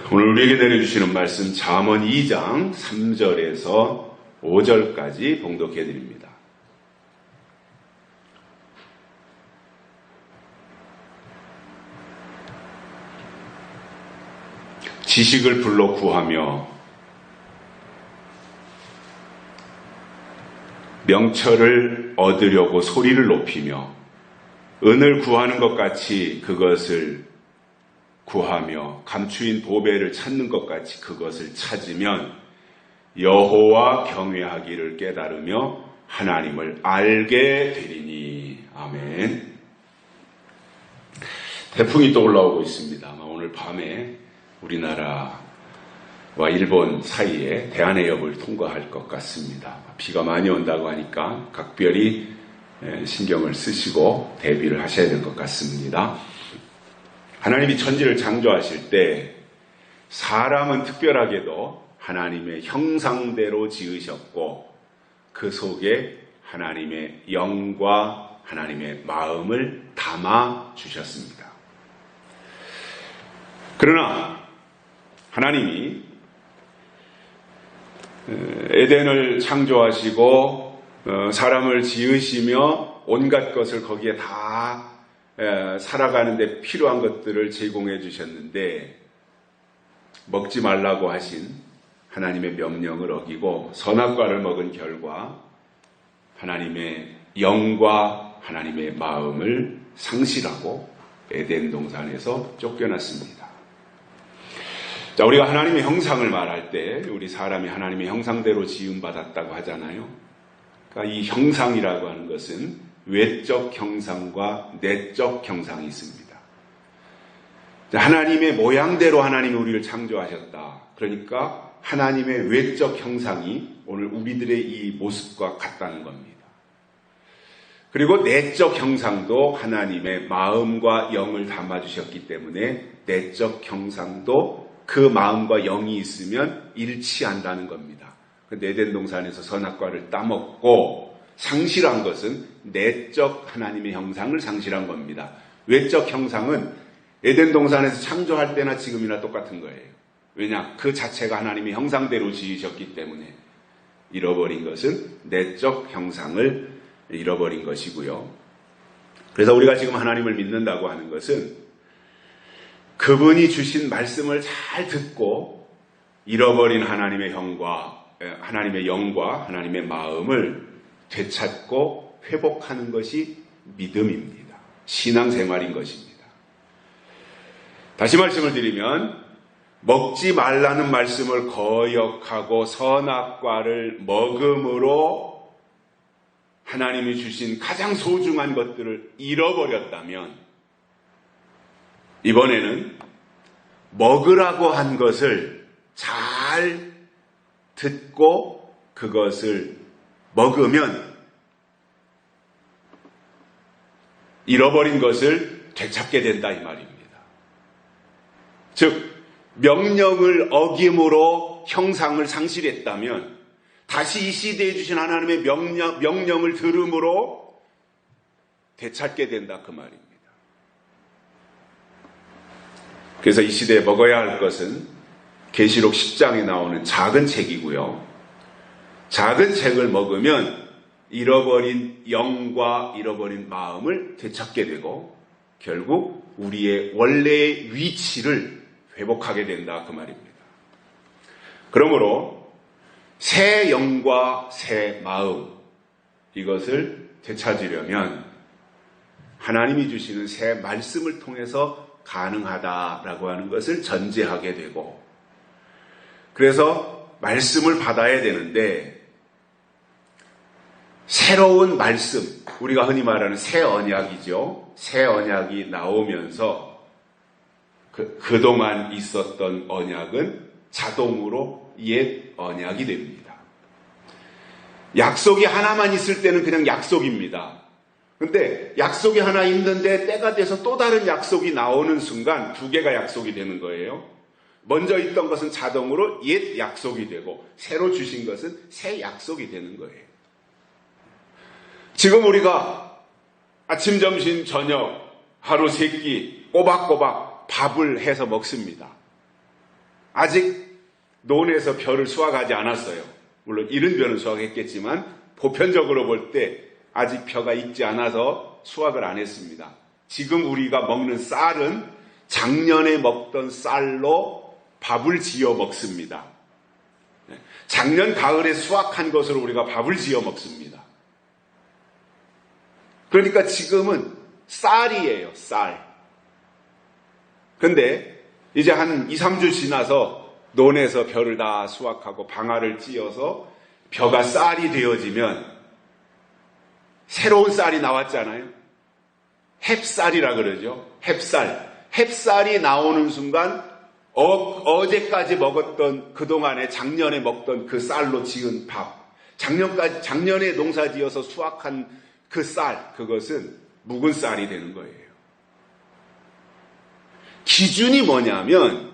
오늘 우리에게 내려주시는 말씀 잠언 2장 3절에서 5절까지 봉독해 드립니다. 지식을 불러 구하며 명철을 얻으려고 소리를 높이며 은을 구하는 것 같이 그것을 구하며 감추인 보배를 찾는 것 같이 그것을 찾으면 여호와 경외하기를 깨달으며 하나님을 알게 되리니. 아멘. 태풍이 또 올라오고 있습니다. 아마 오늘 밤에 우리나라와 일본 사이에 대한해협을 통과할 것 같습니다. 비가 많이 온다고 하니까 각별히 신경을 쓰시고 대비를 하셔야 될 것 같습니다. 하나님이 천지를 창조하실 때 사람은 특별하게도 하나님의 형상대로 지으셨고 그 속에 하나님의 영과 하나님의 마음을 담아 주셨습니다. 그러나 하나님이 에덴을 창조하시고 사람을 지으시며 온갖 것을 거기에 다 살아가는데 필요한 것들을 제공해 주셨는데 먹지 말라고 하신 하나님의 명령을 어기고 선악과를 먹은 결과 하나님의 영과 하나님의 마음을 상실하고 에덴 동산에서 쫓겨났습니다. 자, 우리가 하나님의 형상을 말할 때 우리 사람이 하나님의 형상대로 지음받았다고 하잖아요. 그러니까 이 형상이라고 하는 것은 외적 형상과 내적 형상이 있습니다. 하나님의 모양대로 하나님이 우리를 창조하셨다. 그러니까 하나님의 외적 형상이 오늘 우리들의 이 모습과 같다는 겁니다. 그리고 내적 형상도 하나님의 마음과 영을 담아주셨기 때문에 내적 형상도 그 마음과 영이 있으면 일치한다는 겁니다. 에덴 동산에서 선악과를 따먹고 상실한 것은 내적 하나님의 형상을 상실한 겁니다. 외적 형상은 에덴 동산에서 창조할 때나 지금이나 똑같은 거예요. 왜냐? 그 자체가 하나님의 형상대로 지으셨기 때문에 잃어버린 것은 내적 형상을 잃어버린 것이고요. 그래서 우리가 지금 하나님을 믿는다고 하는 것은 그분이 주신 말씀을 잘 듣고 잃어버린 하나님의 영과 하나님의 마음을 되찾고 회복하는 것이 믿음입니다. 신앙생활인 것입니다. 다시 말씀을 드리면 먹지 말라는 말씀을 거역하고 선악과를 먹음으로 하나님이 주신 가장 소중한 것들을 잃어버렸다면 이번에는 먹으라고 한 것을 잘 듣고 그것을 먹으면 잃어버린 것을 되찾게 된다 이 말입니다. 즉 명령을 어김으로 형상을 상실했다면 다시 이 시대에 주신 하나님의 명령을 들음으로 되찾게 된다 그 말입니다. 그래서 이 시대에 먹어야 할 것은 계시록 10장에 나오는 작은 책이고요. 작은 책을 먹으면 잃어버린 영과 잃어버린 마음을 되찾게 되고 결국 우리의 원래의 위치를 회복하게 된다 그 말입니다. 그러므로 새 영과 새 마음 이것을 되찾으려면 하나님이 주시는 새 말씀을 통해서 가능하다라고 하는 것을 전제하게 되고 그래서 말씀을 받아야 되는데 새로운 말씀, 우리가 흔히 말하는 새 언약이죠. 새 언약이 나오면서 그동안 있었던 언약은 자동으로 옛 언약이 됩니다. 약속이 하나만 있을 때는 그냥 약속입니다. 근데 약속이 하나 있는데 때가 돼서 또 다른 약속이 나오는 순간 두 개가 약속이 되는 거예요. 먼저 있던 것은 자동으로 옛 약속이 되고 새로 주신 것은 새 약속이 되는 거예요. 지금 우리가 아침, 점심, 저녁, 하루 세 끼 꼬박꼬박 밥을 해서 먹습니다. 아직 논에서 벼를 수확하지 않았어요. 물론 이른 벼는 수확했겠지만 보편적으로 볼 때 아직 벼가 익지 않아서 수확을 안 했습니다. 지금 우리가 먹는 쌀은 작년에 먹던 쌀로 밥을 지어 먹습니다. 작년 가을에 수확한 것으로 우리가 밥을 지어 먹습니다. 그러니까 지금은 쌀이에요, 쌀. 근데 이제 한 2, 3주 지나서 논에서 벼를 다 수확하고 방아를 찧어서 벼가 쌀이 되어지면 새로운 쌀이 나왔잖아요. 햅쌀이라 그러죠. 햅쌀. 햅쌀이 나오는 순간 어제까지 먹었던 그동안에 작년에 먹던 그 쌀로 지은 밥, 작년에 농사 지어서 수확한 그 쌀, 그것은 묵은 쌀이 되는 거예요. 기준이 뭐냐면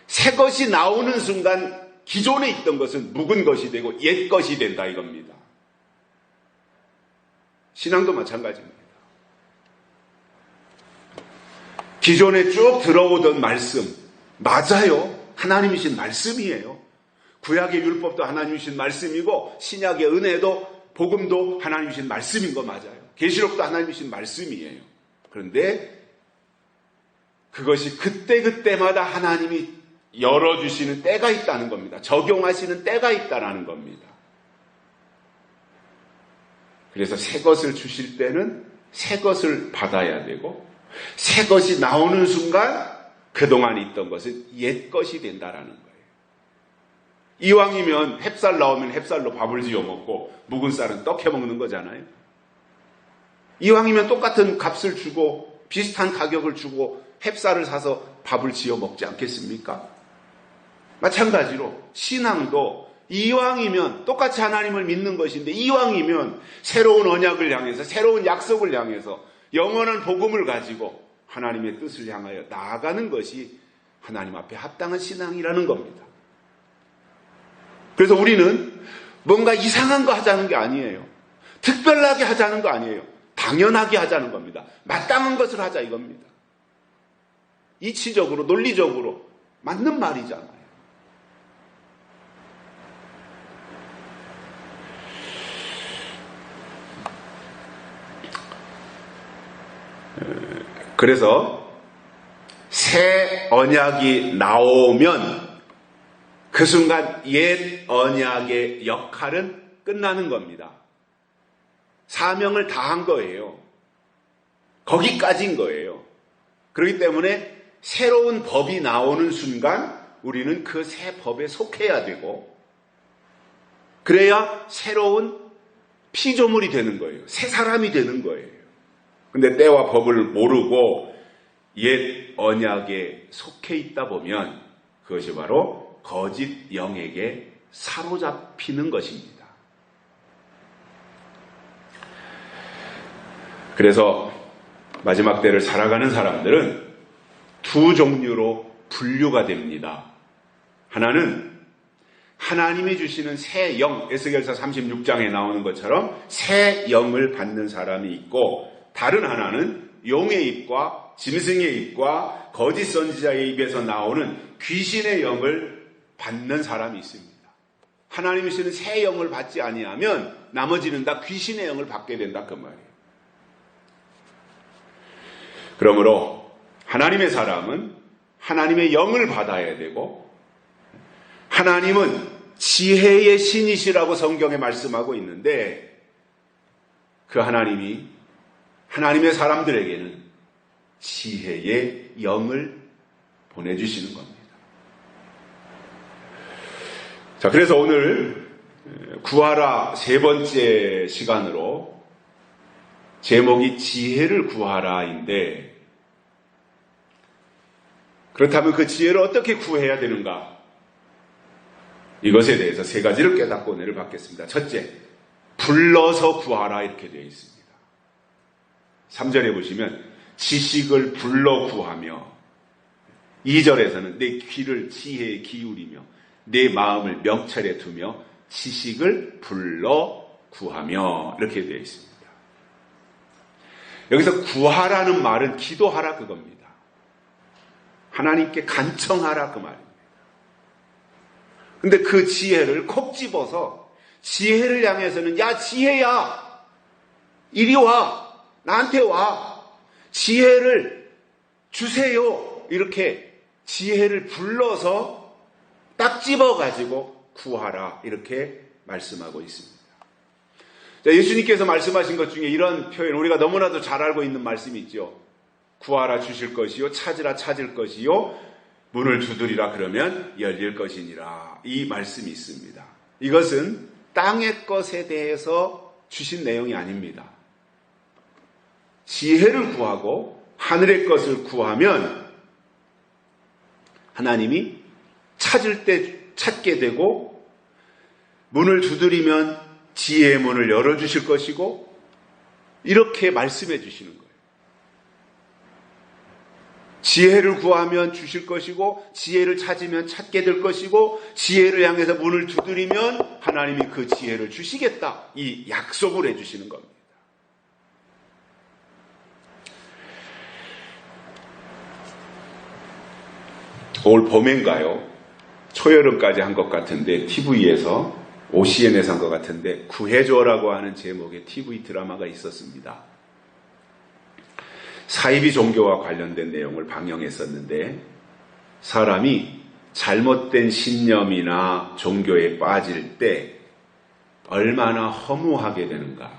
새 것이 나오는 순간 기존에 있던 것은 묵은 것이 되고 옛 것이 된다 이겁니다. 신앙도 마찬가지입니다. 기존에 쭉 들어오던 말씀, 맞아요. 하나님이신 말씀이에요. 구약의 율법도 하나님이신 말씀이고 신약의 은혜도 복음도 하나님이신 말씀인 거 맞아요. 계시록도 하나님이신 말씀이에요. 그런데 그것이 그때그때마다 하나님이 열어주시는 때가 있다는 겁니다. 적용하시는 때가 있다는 겁니다. 그래서 새 것을 주실 때는 새 것을 받아야 되고 새 것이 나오는 순간 그동안 있던 것은 옛 것이 된다라는 거예요. 이왕이면 햅쌀 나오면 햅쌀로 밥을 지어 먹고 묵은 쌀은 떡 해 먹는 거잖아요. 이왕이면 똑같은 값을 주고 비슷한 가격을 주고 햅쌀을 사서 밥을 지어 먹지 않겠습니까? 마찬가지로 신앙도 이왕이면 똑같이 하나님을 믿는 것인데 이왕이면 새로운 언약을 향해서 새로운 약속을 향해서 영원한 복음을 가지고 하나님의 뜻을 향하여 나아가는 것이 하나님 앞에 합당한 신앙이라는 겁니다. 그래서 우리는 뭔가 이상한 거 하자는 게 아니에요. 특별하게 하자는 거 아니에요. 당연하게 하자는 겁니다. 마땅한 것을 하자 이겁니다. 이치적으로 논리적으로 맞는 말이잖아요. 그래서 새 언약이 나오면 그 순간 옛 언약의 역할은 끝나는 겁니다. 사명을 다한 거예요. 거기까지인 거예요. 그렇기 때문에 새로운 법이 나오는 순간 우리는 그 새 법에 속해야 되고 그래야 새로운 피조물이 되는 거예요. 새 사람이 되는 거예요. 근데 때와 법을 모르고 옛 언약에 속해 있다 보면 그것이 바로 거짓 영에게 사로잡히는 것입니다. 그래서 마지막 때를 살아가는 사람들은 두 종류로 분류가 됩니다. 하나는 하나님이 주시는 새 영, 에스겔서 36장에 나오는 것처럼 새 영을 받는 사람이 있고 다른 하나는 용의 입과 짐승의 입과 거짓 선지자의 입에서 나오는 귀신의 영을 받는 사람이 있습니다. 하나님이 주시는 새 영을 받지 아니하면 나머지는 다 귀신의 영을 받게 된다 그 말이에요. 그러므로 하나님의 사람은 하나님의 영을 받아야 되고 하나님은 지혜의 신이시라고 성경에 말씀하고 있는데 그 하나님이 하나님의 사람들에게는 지혜의 영을 보내주시는 겁니다. 자, 그래서 오늘 구하라 세 번째 시간으로 제목이 지혜를 구하라인데 그렇다면 그 지혜를 어떻게 구해야 되는가? 이것에 대해서 세 가지를 깨닫고 은혜를 받겠습니다. 첫째, 불러서 구하라 이렇게 되어 있습니다. 3절에 보시면 지식을 불러 구하며 2절에서는 내 귀를 지혜에 기울이며 내 마음을 명철에 두며 지식을 불러 구하며 이렇게 되어 있습니다. 여기서 구하라는 말은 기도하라 그겁니다. 하나님께 간청하라 그 말입니다. 근데 그 지혜를 콕 집어서 지혜를 향해서는 야 지혜야 이리 와 나한테 와 지혜를 주세요 이렇게 지혜를 불러서 딱 집어가지고 구하라 이렇게 말씀하고 있습니다. 자, 예수님께서 말씀하신 것 중에 이런 표현 우리가 너무나도 잘 알고 있는 말씀이 있죠. 구하라 주실 것이요 찾으라 찾을 것이요 문을 두드리라 그러면 열릴 것이니라 이 말씀이 있습니다. 이것은 땅의 것에 대해서 주신 내용이 아닙니다. 지혜를 구하고 하늘의 것을 구하면 하나님이 찾을 때 찾게 되고 문을 두드리면 지혜의 문을 열어주실 것이고 이렇게 말씀해 주시는 거예요. 지혜를 구하면 주실 것이고 지혜를 찾으면 찾게 될 것이고 지혜를 향해서 문을 두드리면 하나님이 그 지혜를 주시겠다 이 약속을 해주시는 겁니다. 올 봄인가요? 초여름까지 한 것 같은데 TV에서 OCN에서 한 것 같은데 구해줘라고 하는 제목의 TV 드라마가 있었습니다. 사이비 종교와 관련된 내용을 방영했었는데 사람이 잘못된 신념이나 종교에 빠질 때 얼마나 허무하게 되는가,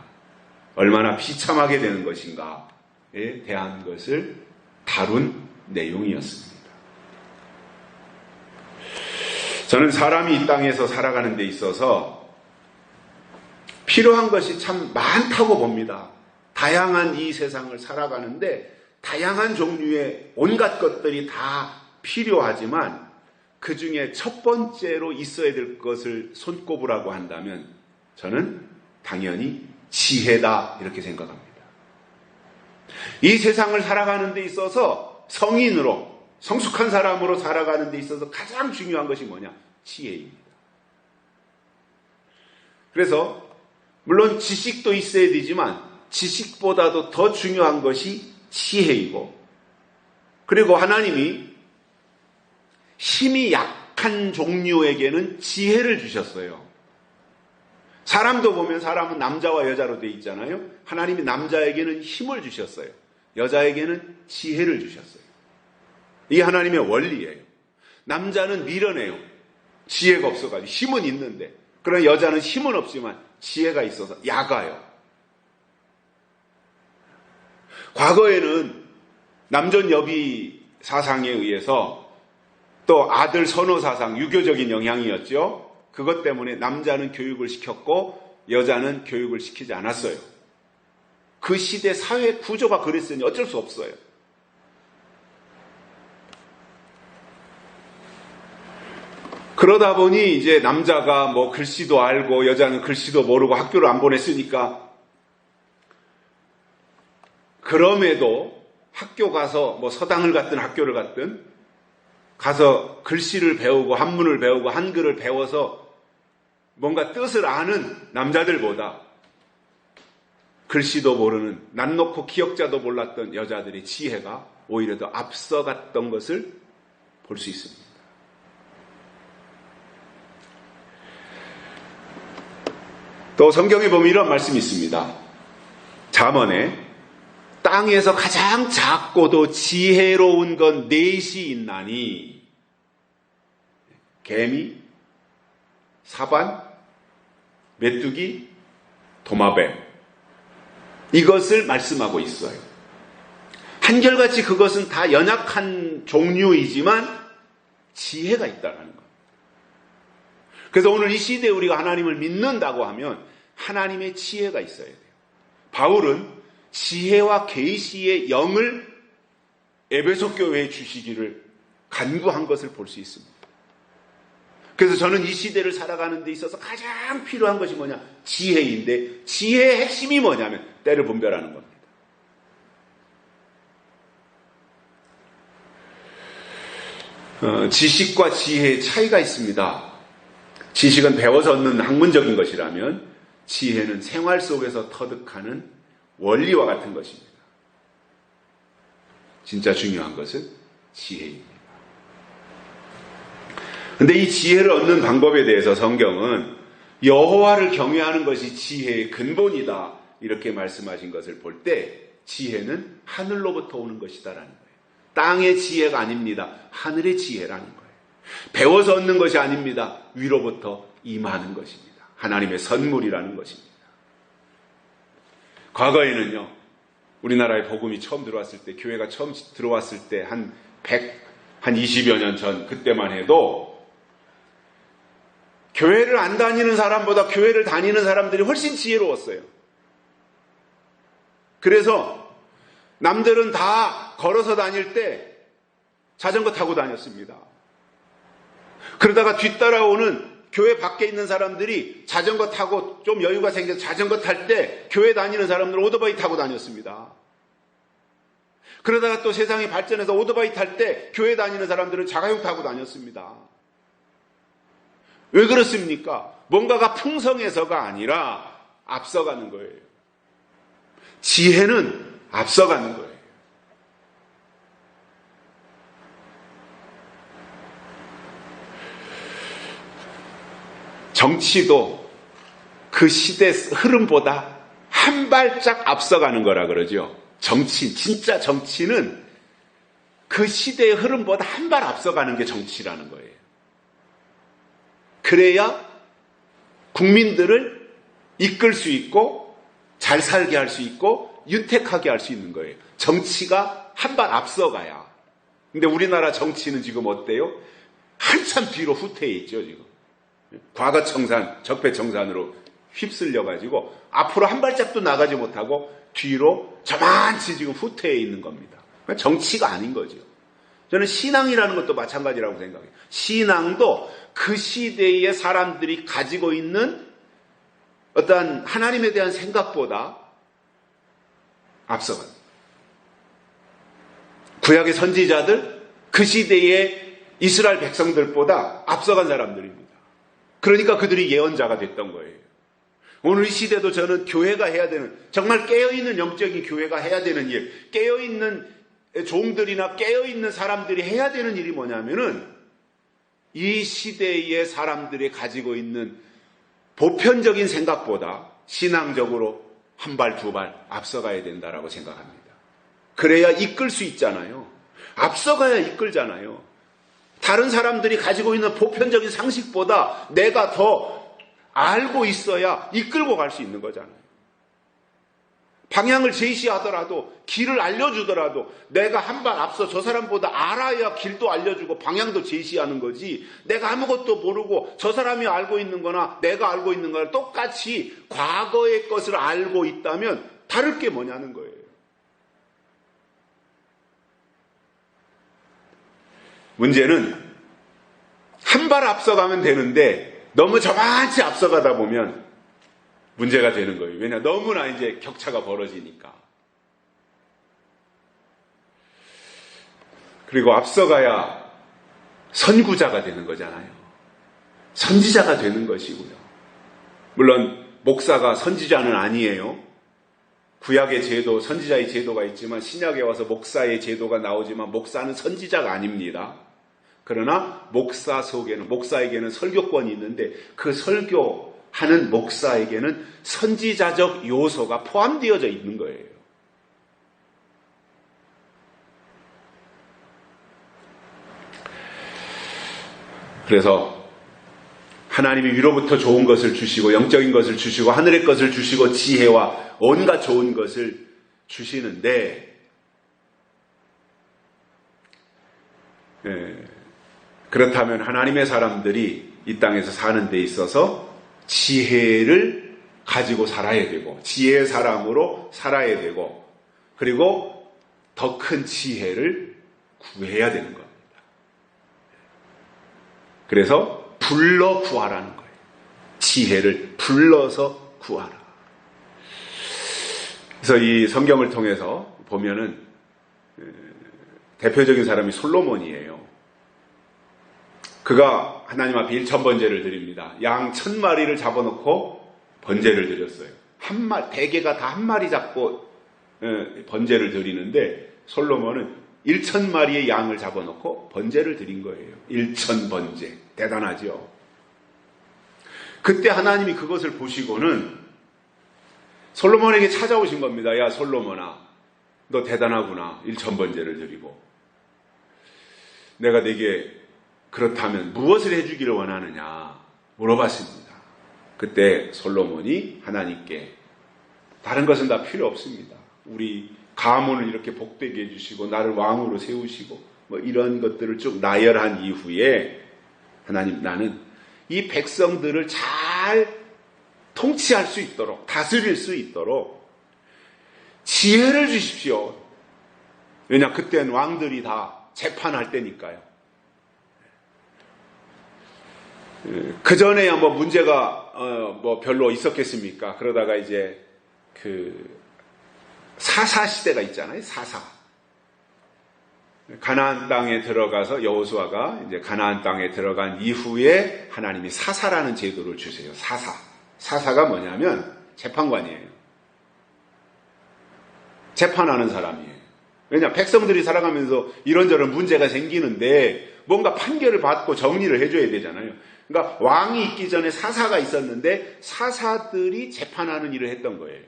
얼마나 비참하게 되는 것인가에 대한 것을 다룬 내용이었습니다. 저는 사람이 이 땅에서 살아가는 데 있어서 필요한 것이 참 많다고 봅니다. 다양한 이 세상을 살아가는데 다양한 종류의 온갖 것들이 다 필요하지만 그 중에 첫 번째로 있어야 될 것을 손꼽으라고 한다면 저는 당연히 지혜다 이렇게 생각합니다. 이 세상을 살아가는 데 있어서 성인으로 성숙한 사람으로 살아가는 데 있어서 가장 중요한 것이 뭐냐? 지혜입니다. 그래서 물론 지식도 있어야 되지만 지식보다도 더 중요한 것이 지혜이고 그리고 하나님이 힘이 약한 종류에게는 지혜를 주셨어요. 사람도 보면 사람은 남자와 여자로 되어 있잖아요. 하나님이 남자에게는 힘을 주셨어요. 여자에게는 지혜를 주셨어요. 이 하나님의 원리예요. 남자는 미련해요. 지혜가 없어가지고 힘은 있는데 그러나 여자는 힘은 없지만 지혜가 있어서 약아요. 과거에는 남존여비 사상에 의해서 또 아들 선호 사상, 유교적인 영향이었죠. 그것 때문에 남자는 교육을 시켰고 여자는 교육을 시키지 않았어요. 그 시대 사회 구조가 그랬으니 어쩔 수 없어요. 그러다 보니 이제 남자가 뭐 글씨도 알고 여자는 글씨도 모르고 학교를 안 보냈으니까 그럼에도 학교 가서 뭐 서당을 갔든 학교를 갔든 가서 글씨를 배우고 한문을 배우고 한글을 배워서 뭔가 뜻을 아는 남자들보다 글씨도 모르는 난 놓고 기억자도 몰랐던 여자들의 지혜가 오히려 더 앞서갔던 것을 볼 수 있습니다. 또 성경에 보면 이런 말씀이 있습니다. 잠언에 땅에서 가장 작고도 지혜로운 건 넷이 있나니 개미, 사반, 메뚜기, 도마뱀 이것을 말씀하고 있어요. 한결같이 그것은 다 연약한 종류이지만 지혜가 있다는 것. 그래서 오늘 이 시대에 우리가 하나님을 믿는다고 하면 하나님의 지혜가 있어야 돼요. 바울은 지혜와 계시의 영을 에베소 교회에 주시기를 간구한 것을 볼 수 있습니다. 그래서 저는 이 시대를 살아가는 데 있어서 가장 필요한 것이 뭐냐? 지혜인데 지혜의 핵심이 뭐냐면 때를 분별하는 겁니다. 지식과 지혜의 차이가 있습니다. 지식은 배워서 얻는 학문적인 것이라면 지혜는 생활 속에서 터득하는 원리와 같은 것입니다. 진짜 중요한 것은 지혜입니다. 근데 이 지혜를 얻는 방법에 대해서 성경은 여호와를 경외하는 것이 지혜의 근본이다 이렇게 말씀하신 것을 볼 때 지혜는 하늘로부터 오는 것이다라는 거예요. 땅의 지혜가 아닙니다. 하늘의 지혜라는 거예요. 배워서 얻는 것이 아닙니다. 위로부터 임하는 것입니다. 하나님의 선물이라는 것입니다. 과거에는요, 우리나라에 복음이 처음 들어왔을 때, 교회가 처음 들어왔을 때 한 20여 년 전 그때만 해도 교회를 안 다니는 사람보다 교회를 다니는 사람들이 훨씬 지혜로웠어요. 그래서 남들은 다 걸어서 다닐 때 자전거 타고 다녔습니다. 그러다가 뒤따라오는 교회 밖에 있는 사람들이 자전거 타고 좀 여유가 생겨서 자전거 탈 때 교회 다니는 사람들은 오토바이 타고 다녔습니다. 그러다가 또 세상이 발전해서 오토바이 탈 때 교회 다니는 사람들은 자가용 타고 다녔습니다. 왜 그렇습니까? 뭔가가 풍성해서가 아니라 앞서가는 거예요. 지혜는 앞서가는 거예요. 정치도 그 시대 흐름보다 한 발짝 앞서가는 거라 그러죠. 진짜 정치는 그 시대의 흐름보다 한 발 앞서가는 게 정치라는 거예요. 그래야 국민들을 이끌 수 있고 잘 살게 할 수 있고 윤택하게 할 수 있는 거예요. 정치가 한 발 앞서가야. 근데 우리나라 정치는 지금 어때요? 한참 뒤로 후퇴해 있죠, 지금. 과거청산, 적폐청산으로 휩쓸려가지고 앞으로 한 발짝도 나가지 못하고 뒤로 저만치 지금 후퇴해 있는 겁니다. 정치가 아닌 거죠. 저는 신앙이라는 것도 마찬가지라고 생각해요. 신앙도 그 시대의 사람들이 가지고 있는 어떠한 하나님에 대한 생각보다 앞서갑니다. 구약의 선지자들, 그 시대의 이스라엘 백성들보다 앞서간 사람들입니다. 그러니까 그들이 예언자가 됐던 거예요. 오늘 이 시대도 저는 교회가 해야 되는, 정말 깨어있는 영적인 교회가 해야 되는 일, 깨어있는 종들이나 깨어있는 사람들이 해야 되는 일이 뭐냐면은 이 시대의 사람들이 가지고 있는 보편적인 생각보다 신앙적으로 한 발, 두 발 앞서가야 된다라고 생각합니다. 그래야 이끌 수 있잖아요. 앞서가야 이끌잖아요. 다른 사람들이 가지고 있는 보편적인 상식보다 내가 더 알고 있어야 이끌고 갈 수 있는 거잖아요. 방향을 제시하더라도, 길을 알려주더라도 내가 한 발 앞서 저 사람보다 알아야 길도 알려주고 방향도 제시하는 거지, 내가 아무것도 모르고 저 사람이 알고 있는 거나 내가 알고 있는 거나 똑같이 과거의 것을 알고 있다면 다를 게 뭐냐는 거예요. 문제는 한 발 앞서가면 되는데 너무 저만치 앞서가다 보면 문제가 되는 거예요. 왜냐, 너무나 이제 격차가 벌어지니까. 그리고 앞서가야 선구자가 되는 거잖아요. 선지자가 되는 것이고요. 물론 목사가 선지자는 아니에요. 구약의 제도, 선지자의 제도가 있지만 신약에 와서 목사의 제도가 나오지만 목사는 선지자가 아닙니다. 그러나 목사에게는 설교권이 있는데 그 설교하는 목사에게는 선지자적 요소가 포함되어져 있는 거예요. 그래서 하나님이 위로부터 좋은 것을 주시고 영적인 것을 주시고 하늘의 것을 주시고 지혜와 온갖 좋은 것을 주시는데 그렇다면 하나님의 사람들이 이 땅에서 사는 데 있어서 지혜를 가지고 살아야 되고 지혜의 사람으로 살아야 되고 그리고 더 큰 지혜를 구해야 되는 겁니다. 그래서 불러 구하라는 거예요. 지혜를 불러서 구하라. 그래서 이 성경을 통해서 보면은 대표적인 사람이 솔로몬이에요. 그가 하나님 앞에 1000번제를 드립니다. 양 1000마리를 잡아놓고 번제를 드렸어요. 대개가 다 한 마리 잡고 번제를 드리는데 솔로몬은 1000마리의 양을 잡아놓고 번제를 드린 거예요. 1000번제. 대단하죠. 그때 하나님이 그것을 보시고는 솔로몬에게 찾아오신 겁니다. 야, 솔로몬아, 너 대단하구나. 1000번제를 드리고. 내가 네게 그렇다면 무엇을 해주기를 원하느냐 물어봤습니다. 그때 솔로몬이 하나님께 다른 것은 다 필요 없습니다. 우리 가문을 이렇게 복되게 해주시고 나를 왕으로 세우시고 뭐 이런 것들을 쭉 나열한 이후에 하나님, 나는 이 백성들을 잘 통치할 수 있도록, 다스릴 수 있도록 지혜를 주십시오. 왜냐, 그때는 왕들이 다 재판할 때니까요. 그 전에야 뭐 문제가 뭐 별로 있었겠습니까? 그러다가 이제 그 사사 시대가 있잖아요. 사사. 가나안 땅에 들어가서 여호수아가 이제 가나안 땅에 들어간 이후에 하나님이 사사라는 제도를 주세요. 사사. 사사가 뭐냐면 재판관이에요. 재판하는 사람이에요. 왜냐, 백성들이 살아가면서 이런저런 문제가 생기는데 뭔가 판결을 받고 정리를 해줘야 되잖아요. 그러니까 왕이 있기 전에 사사가 있었는데 사사들이 재판하는 일을 했던 거예요.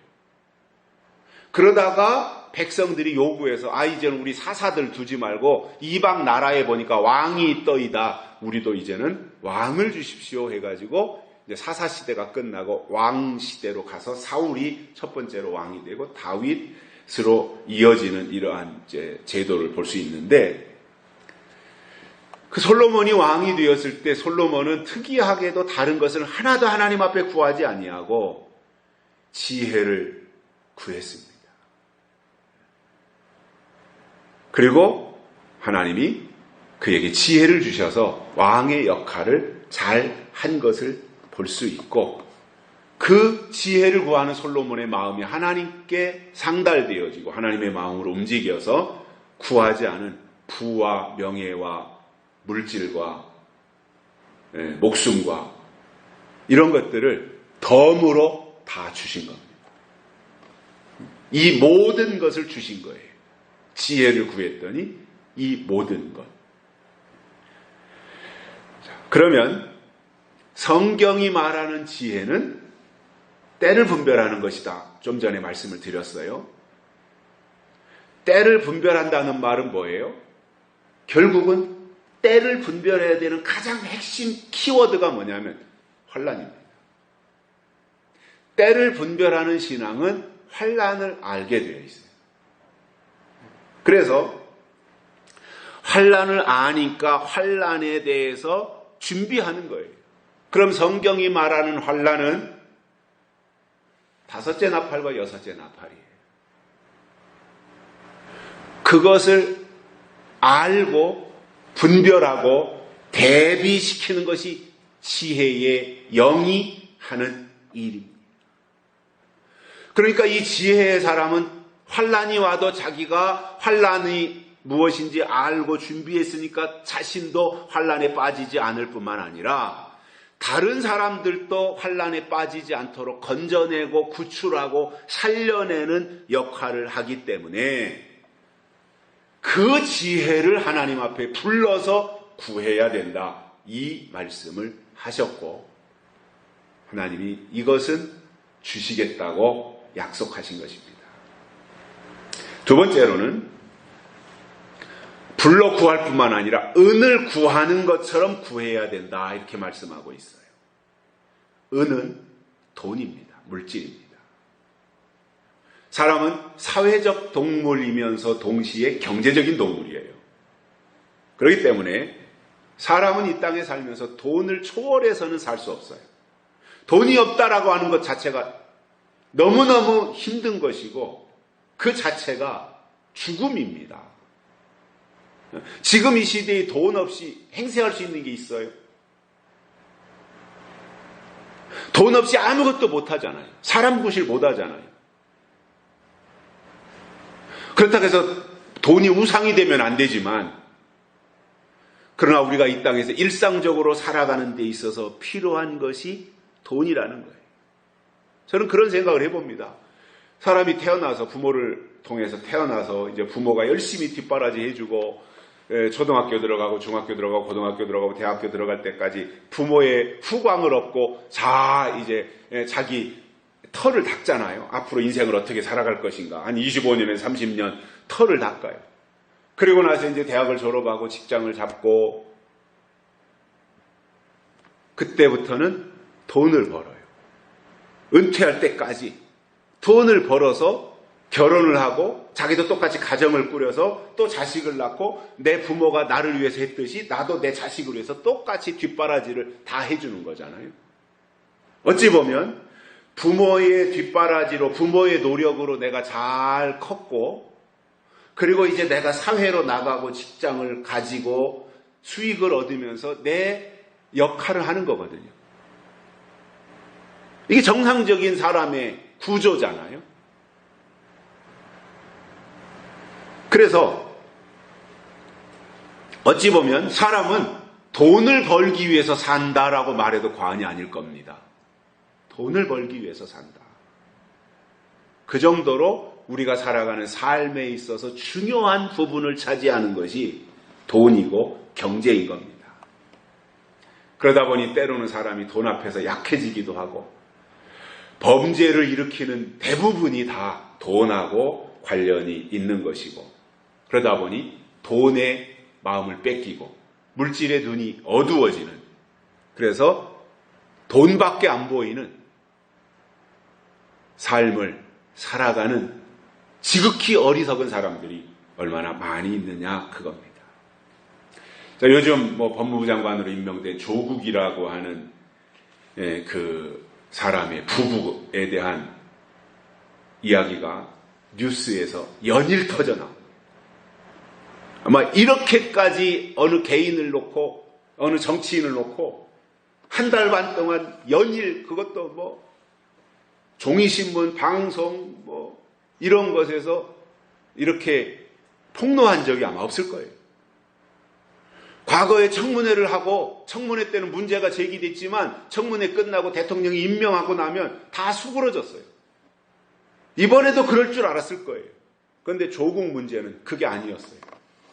그러다가 백성들이 요구해서 이제는 우리 사사들 두지 말고 이방 나라에 보니까 왕이 있더이다. 우리도 이제는 왕을 주십시오 해가지고 이제 사사 시대가 끝나고 왕 시대로 가서 사울이 첫 번째로 왕이 되고 다윗으로 이어지는 이러한 이제 제도를 볼 수 있는데, 그 솔로몬이 왕이 되었을 때 솔로몬은 특이하게도 다른 것을 하나도 하나님 앞에 구하지 아니하고 지혜를 구했습니다. 그리고 하나님이 그에게 지혜를 주셔서 왕의 역할을 잘 한 것을 볼 수 있고, 그 지혜를 구하는 솔로몬의 마음이 하나님께 상달되어지고 하나님의 마음으로 움직여서 구하지 않은 부와 명예와 물질과 목숨과 이런 것들을 덤으로 다 주신 겁니다. 이 모든 것을 주신 거예요. 지혜를 구했더니 이 모든 것. 그러면 성경이 말하는 지혜는 때를 분별하는 것이다. 좀 전에 말씀을 드렸어요. 때를 분별한다는 말은 뭐예요? 결국은 때를 분별해야 되는 가장 핵심 키워드가 뭐냐면 환난입니다. 때를 분별하는 신앙은 환난을 알게 되어 있어요. 그래서 환난을 아니까 환난에 대해서 준비하는 거예요. 그럼 성경이 말하는 환난은 5째 나팔과 6째 나팔이에요. 그것을 알고 분별하고 대비시키는 것이 지혜의 영이 하는 일입니다. 그러니까 이 지혜의 사람은 환난이 와도 자기가 환난이 무엇인지 알고 준비했으니까 자신도 환난에 빠지지 않을 뿐만 아니라 다른 사람들도 환난에 빠지지 않도록 건져내고 구출하고 살려내는 역할을 하기 때문에 그 지혜를 하나님 앞에 불러서 구해야 된다. 이 말씀을 하셨고 하나님이 이것은 주시겠다고 약속하신 것입니다. 두 번째로는 불러 구할 뿐만 아니라 은을 구하는 것처럼 구해야 된다. 이렇게 말씀하고 있어요. 은은 돈입니다. 물질입니다. 사람은 사회적 동물이면서 동시에 경제적인 동물이에요. 그렇기 때문에 사람은 이 땅에 살면서 돈을 초월해서는 살 수 없어요. 돈이 없다라고 하는 것 자체가 너무너무 힘든 것이고 그 자체가 죽음입니다. 지금 이 시대에 돈 없이 행세할 수 있는 게 있어요? 돈 없이 아무것도 못 하잖아요. 사람 구실 못 하잖아요. 그렇다고 해서 돈이 우상이 되면 안 되지만, 그러나 우리가 이 땅에서 일상적으로 살아가는 데 있어서 필요한 것이 돈이라는 거예요. 저는 그런 생각을 해봅니다. 사람이 태어나서 부모를 통해서 태어나서 이제 부모가 열심히 뒷바라지 해주고 초등학교 들어가고 중학교 들어가고 고등학교 들어가고 대학교 들어갈 때까지 부모의 후광을 얻고 이제 자기 털을 닦잖아요. 앞으로 인생을 어떻게 살아갈 것인가. 한 25년에서 30년 털을 닦아요. 그리고 나서 이제 대학을 졸업하고 직장을 잡고 그때부터는 돈을 벌어요. 은퇴할 때까지 돈을 벌어서 결혼을 하고 자기도 똑같이 가정을 꾸려서 또 자식을 낳고 내 부모가 나를 위해서 했듯이 나도 내 자식을 위해서 똑같이 뒷바라지를 다 해주는 거잖아요. 어찌 보면 부모의 뒷바라지로 부모의 노력으로 내가 잘 컸고 그리고 이제 내가 사회로 나가고 직장을 가지고 수익을 얻으면서 내 역할을 하는 거거든요. 이게 정상적인 사람의 구조잖아요. 그래서 어찌 보면 사람은 돈을 벌기 위해서 산다라고 말해도 과언이 아닐 겁니다. 돈을 벌기 위해서 산다. 그 정도로 우리가 살아가는 삶에 있어서 중요한 부분을 차지하는 것이 돈이고 경제인 겁니다. 그러다 보니 때로는 사람이 돈 앞에서 약해지기도 하고 범죄를 일으키는 대부분이 다 돈하고 관련이 있는 것이고 그러다 보니 돈에 마음을 뺏기고 물질의 눈이 어두워지는 그래서 돈밖에 안 보이는 삶을 살아가는 지극히 어리석은 사람들이 얼마나 많이 있느냐 그겁니다. 자, 요즘 법무부 장관으로 임명된 조국이라고 하는 그 사람의 부부에 대한 이야기가 뉴스에서 연일 터져 나옵니다. 아마 이렇게까지 어느 개인을 놓고 어느 정치인을 놓고 한 달 반 동안 연일 그것도 종이신문, 방송 이런 것에서 이렇게 폭로한 적이 아마 없을 거예요. 과거에 청문회를 하고 청문회 때는 문제가 제기됐지만 청문회 끝나고 대통령이 임명하고 나면 다 수그러졌어요. 이번에도 그럴 줄 알았을 거예요. 그런데 조국 문제는 그게 아니었어요.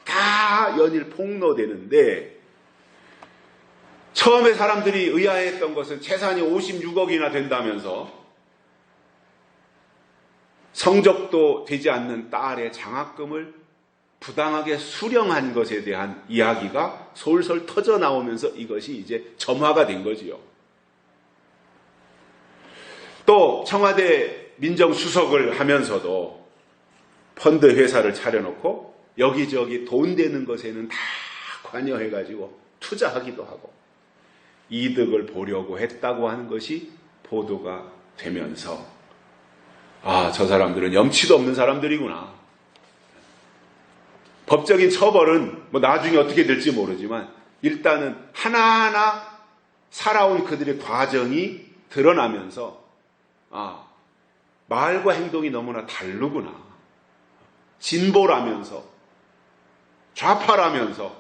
다 연일 폭로되는데 처음에 사람들이 의아해했던 것은 재산이 56억이나 된다면서 성적도 되지 않는 딸의 장학금을 부당하게 수령한 것에 대한 이야기가 솔솔 터져 나오면서 이것이 이제 점화가 된 거지요. 또 청와대 민정수석을 하면서도 펀드 회사를 차려놓고 여기저기 돈 되는 것에는 다 관여해가지고 투자하기도 하고 이득을 보려고 했다고 하는 것이 보도가 되면서 저 사람들은 염치도 없는 사람들이구나. 법적인 처벌은 나중에 어떻게 될지 모르지만 일단은 하나하나 살아온 그들의 과정이 드러나면서 말과 행동이 너무나 다르구나. 진보라면서 좌파라면서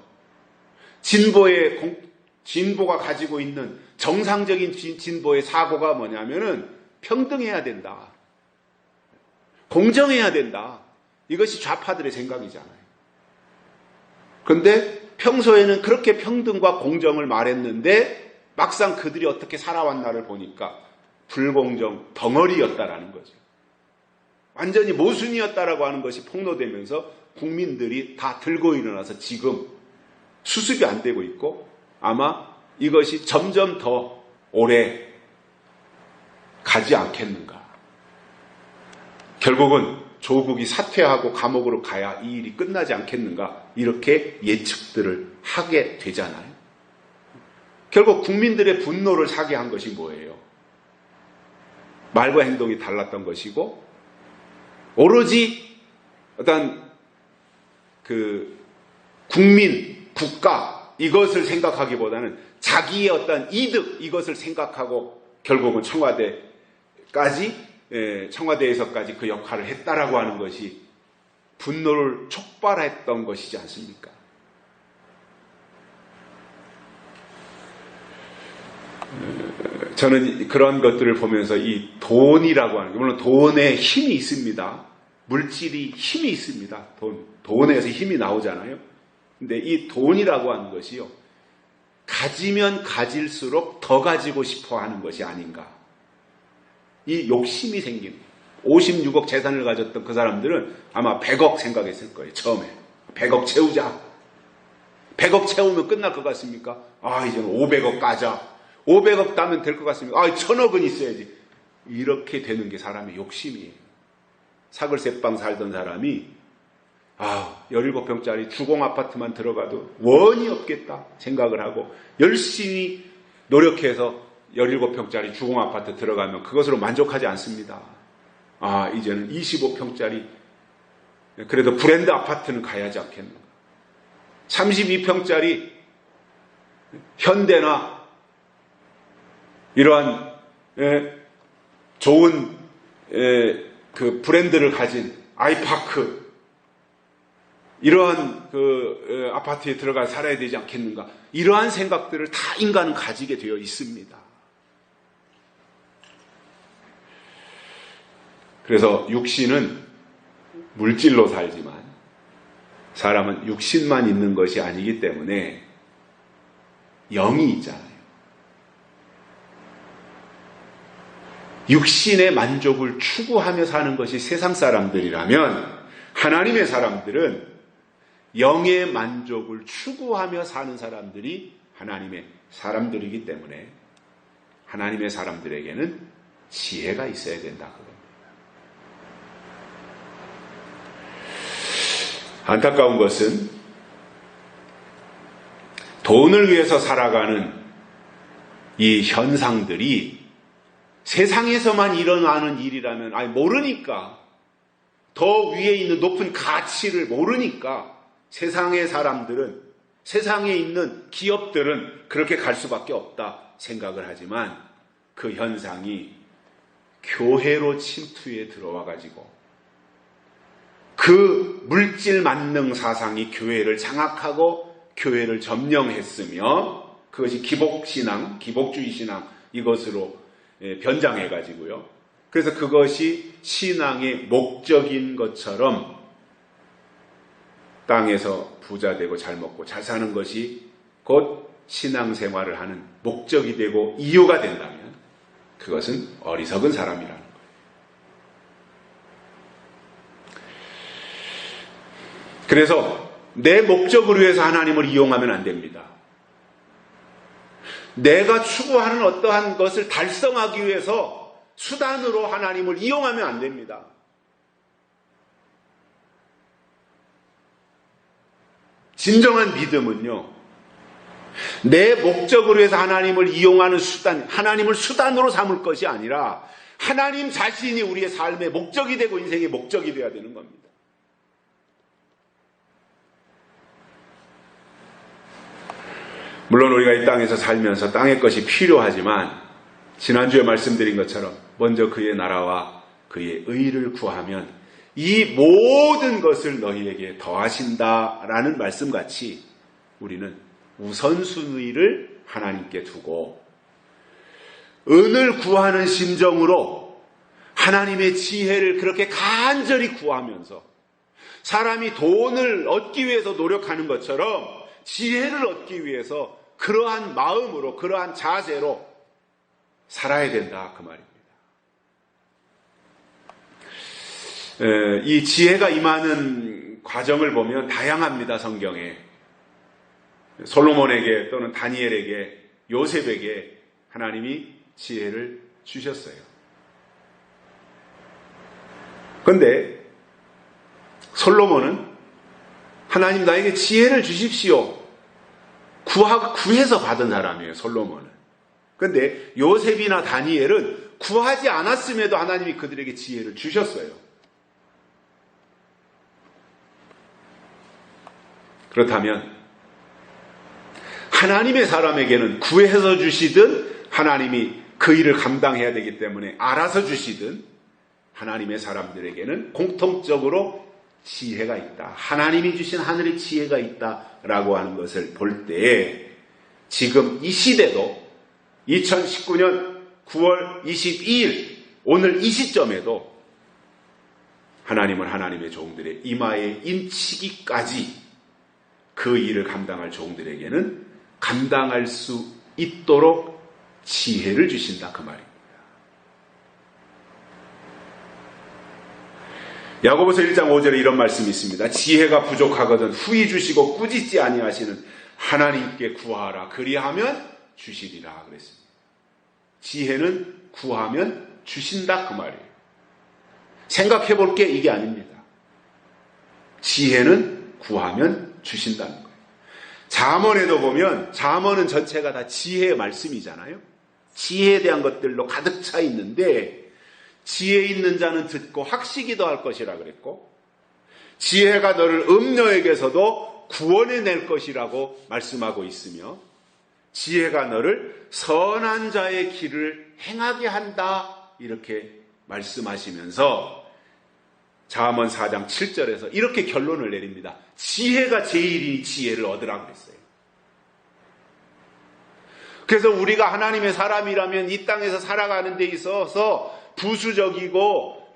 진보가 가지고 있는 정상적인 진보의 사고가 뭐냐면은 평등해야 된다. 공정해야 된다. 이것이 좌파들의 생각이잖아요. 그런데 평소에는 그렇게 평등과 공정을 말했는데 막상 그들이 어떻게 살아왔나를 보니까 불공정 덩어리였다라는 거죠. 완전히 모순이었다라고 하는 것이 폭로되면서 국민들이 다 들고 일어나서 지금 수습이 안 되고 있고 아마 이것이 점점 더 오래 가지 않겠는가. 결국은 조국이 사퇴하고 감옥으로 가야 이 일이 끝나지 않겠는가 이렇게 예측들을 하게 되잖아요. 결국 국민들의 분노를 사게 한 것이 뭐예요? 말과 행동이 달랐던 것이고 오로지 어떤 국민, 국가 이것을 생각하기보다는 자기의 어떤 이득 이것을 생각하고 결국은 청와대에서까지 그 역할을 했다라고 하는 것이 분노를 촉발했던 것이지 않습니까? 저는 그런 것들을 보면서 이 돈이라고 하는 게 물론 돈에 힘이 있습니다. 물질이 힘이 있습니다. 돈에서 힘이 나오잖아요. 근데 이 돈이라고 하는 것이요, 가지면 가질수록 더 가지고 싶어 하는 것이 아닌가. 이 욕심이 생긴, 56억 재산을 가졌던 그 사람들은 아마 100억 생각했을 거예요. 처음에 100억 채우자. 100억 채우면 끝날 것 같습니까? 이제는 500억 까자. 500억 따면 될 것 같습니까? 1000억은 있어야지. 이렇게 되는 게 사람의 욕심이에요. 사글세방 살던 사람이 17평짜리 주공 아파트만 들어가도 원이 없겠다 생각을 하고 열심히 노력해서 17평짜리 주공 아파트 들어가면 그것으로 만족하지 않습니다. 이제는 25평짜리 그래도 브랜드 아파트는 가야지 않겠는가. 32평짜리 현대나 이러한 좋은 그 브랜드를 가진 아이파크 이러한 그 아파트에 들어가 살아야 되지 않겠는가. 이러한 생각들을 다 인간은 가지게 되어 있습니다. 그래서 육신은 물질로 살지만 사람은 육신만 있는 것이 아니기 때문에 영이 있잖아요. 육신의 만족을 추구하며 사는 것이 세상 사람들이라면 하나님의 사람들은 영의 만족을 추구하며 사는 사람들이 하나님의 사람들이기 때문에 하나님의 사람들에게는 지혜가 있어야 된다. 그겁니다. 안타까운 것은 돈을 위해서 살아가는 이 현상들이 세상에서만 일어나는 일이라면 모르니까, 더 위에 있는 높은 가치를 모르니까 세상의 사람들은, 세상에 있는 기업들은 그렇게 갈 수밖에 없다 생각을 하지만 그 현상이 교회로 침투해 들어와 가지고 그 물질 만능 사상이 교회를 장악하고 교회를 점령했으며 그것이 기복신앙, 기복주의 신앙 이것으로 변장해 가지고요. 그래서 그것이 신앙의 목적인 것처럼 땅에서 부자 되고 잘 먹고 잘 사는 것이 곧 신앙생활을 하는 목적이 되고 이유가 된다면 그것은 어리석은 사람이라는 거예요. 그래서 내 목적을 위해서 하나님을 이용하면 안 됩니다. 내가 추구하는 어떠한 것을 달성하기 위해서 수단으로 하나님을 이용하면 안 됩니다. 진정한 믿음은요, 내 목적을 위해서 하나님을 이용하는 수단, 하나님을 수단으로 삼을 것이 아니라 하나님 자신이 우리의 삶의 목적이 되고 인생의 목적이 되어야 되는 겁니다. 물론 우리가 이 땅에서 살면서 땅의 것이 필요하지만 지난주에 말씀드린 것처럼 먼저 그의 나라와 그의 의를 구하면 이 모든 것을 너희에게 더하신다라는 말씀같이 우리는 우선순위를 하나님께 두고 은을 구하는 심정으로 하나님의 지혜를 그렇게 간절히 구하면서 사람이 돈을 얻기 위해서 노력하는 것처럼 지혜를 얻기 위해서 그러한 마음으로 그러한 자세로 살아야 된다 그 말입니다. 이 지혜가 임하는 과정을 보면 다양합니다. 성경에 솔로몬에게 또는 다니엘에게 요셉에게 하나님이 지혜를 주셨어요. 그런데 솔로몬은 하나님 나에게 지혜를 주십시오 구해서 받은 사람이에요. 솔로몬은. 그런데 요셉이나 다니엘은 구하지 않았음에도 하나님이 그들에게 지혜를 주셨어요. 그렇다면 하나님의 사람에게는 구해서 주시든 하나님이 그 일을 감당해야 되기 때문에 알아서 주시든 하나님의 사람들에게는 공통적으로 지혜가 있다. 하나님이 주신 하늘의 지혜가 있다라고 하는 것을 볼 때 지금 이 시대도 2019년 9월 22일 오늘 이 시점에도 하나님은 하나님의 종들의 이마에 인치기까지 그 일을 감당할 종들에게는 감당할 수 있도록 지혜를 주신다 그 말입니다. 야고보서 1장 5절에 이런 말씀이 있습니다. 지혜가 부족하거든 후히 주시고 꾸짖지 아니하시는 하나님께 구하라 그리하면 주시리라 그랬습니다. 지혜는 구하면 주신다 그 말이에요. 생각해 볼 게 이게 아닙니다. 지혜는 구하면 주신다는 거예요. 잠언에도 보면 잠언은 전체가 다 지혜의 말씀이잖아요. 지혜에 대한 것들로 가득 차 있는데 지혜 있는 자는 듣고 학식이 더할 것이라 그랬고 지혜가 너를 음녀에게서도 구원해낼 것이라고 말씀하고 있으며 지혜가 너를 선한 자의 길을 행하게 한다 이렇게 말씀하시면서 잠언 4장 7절에서 이렇게 결론을 내립니다. 지혜가 제일이니 지혜를 얻으라 그랬어요. 그래서 우리가 하나님의 사람이라면 이 땅에서 살아가는 데 있어서 부수적이고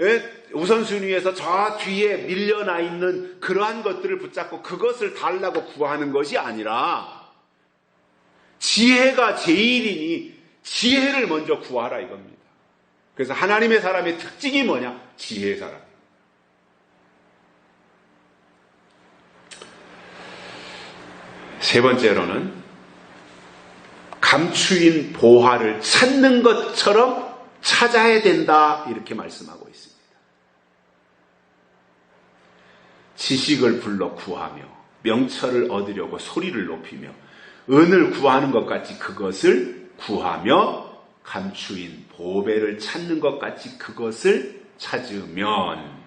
우선순위에서 저 뒤에 밀려나 있는 그러한 것들을 붙잡고 그것을 달라고 구하는 것이 아니라 지혜가 제일이니 지혜를 먼저 구하라 이겁니다. 그래서 하나님의 사람의 특징이 뭐냐? 지혜의 사람. 세 번째로는 감추인 보화를 찾는 것처럼 찾아야 된다 이렇게 말씀하고 있습니다. 지식을 불러 구하며 명철을 얻으려고 소리를 높이며 은을 구하는 것 같이 그것을 구하며 감추인 보배를 찾는 것 같이 그것을 찾으면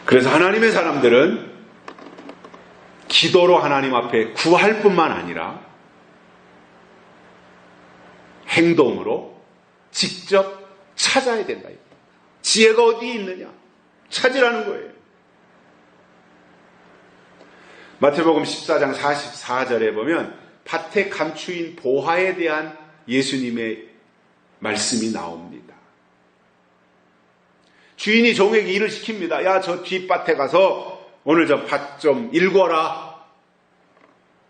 그래서 하나님의 사람들은 기도로 하나님 앞에 구할 뿐만 아니라 행동으로 직접 찾아야 된다. 지혜가 어디에 있느냐? 찾으라는 거예요. 마태복음 14장 44절에 보면 밭에 감추인 보화에 대한 예수님의 말씀이 나옵니다. 주인이 종에게 일을 시킵니다. 야, 저 뒷밭에 가서 오늘 저 밭 좀 일궈라.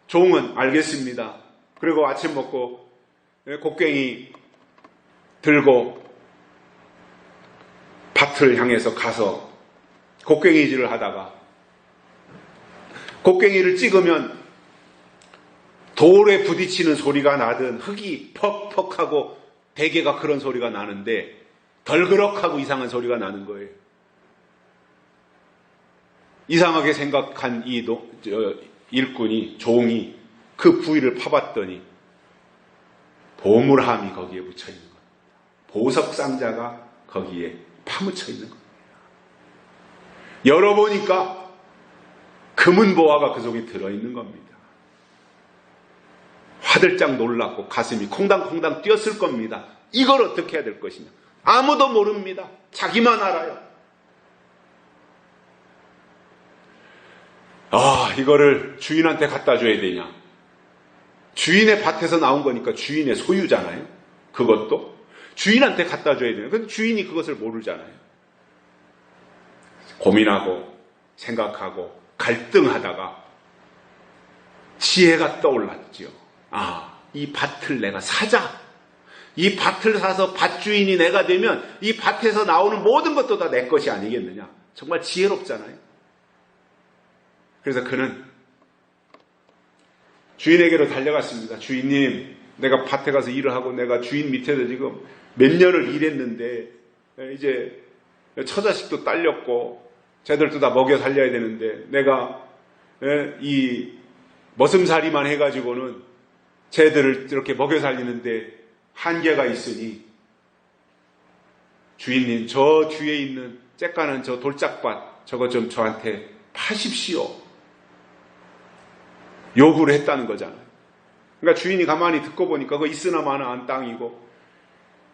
종은 알겠습니다. 그리고 아침 먹고 곡괭이 들고 밭을 향해서 가서 곡괭이질을 하다가 곡괭이를 찍으면 돌에 부딪히는 소리가 나든 흙이 퍽퍽하고 대개가 그런 소리가 나는데 덜그럭하고 이상한 소리가 나는 거예요. 이상하게 생각한 이 일꾼이 종이 그 부위를 파봤더니 보물함이 거기에 묻혀 있는 겁니다. 보석 상자가 거기에 파묻혀 있는 겁니다. 열어보니까 금은 보화가 그 속에 들어있는 겁니다. 화들짝 놀랐고 가슴이 콩당콩당 뛰었을 겁니다. 이걸 어떻게 해야 될 것이냐? 아무도 모릅니다. 자기만 알아요. 이거를 주인한테 갖다 줘야 되냐? 주인의 밭에서 나온 거니까 주인의 소유잖아요. 그것도 주인한테 갖다 줘야 되냐? 근데 주인이 그것을 모르잖아요. 고민하고 생각하고 갈등하다가 지혜가 떠올랐죠. 이 밭을 내가 사자. 이 밭을 사서 밭주인이 내가 되면 이 밭에서 나오는 모든 것도 다 내 것이 아니겠느냐. 정말 지혜롭잖아요. 그래서 그는 주인에게로 달려갔습니다. 주인님, 내가 밭에 가서 일을 하고 내가 주인 밑에서 지금 몇 년을 일했는데 이제 처자식도 딸렸고 쟤들도 다 먹여 살려야 되는데 내가 이 머슴살이만 해가지고는 쟤들을 이렇게 먹여 살리는데 한계가 있으니 주인님, 저 뒤에 있는 쬐까는 저 돌짝밭 저거 좀 저한테 파십시오. 요구를 했다는 거잖아요. 그러니까 주인이 가만히 듣고 보니까 그거 있으나 마나한 땅이고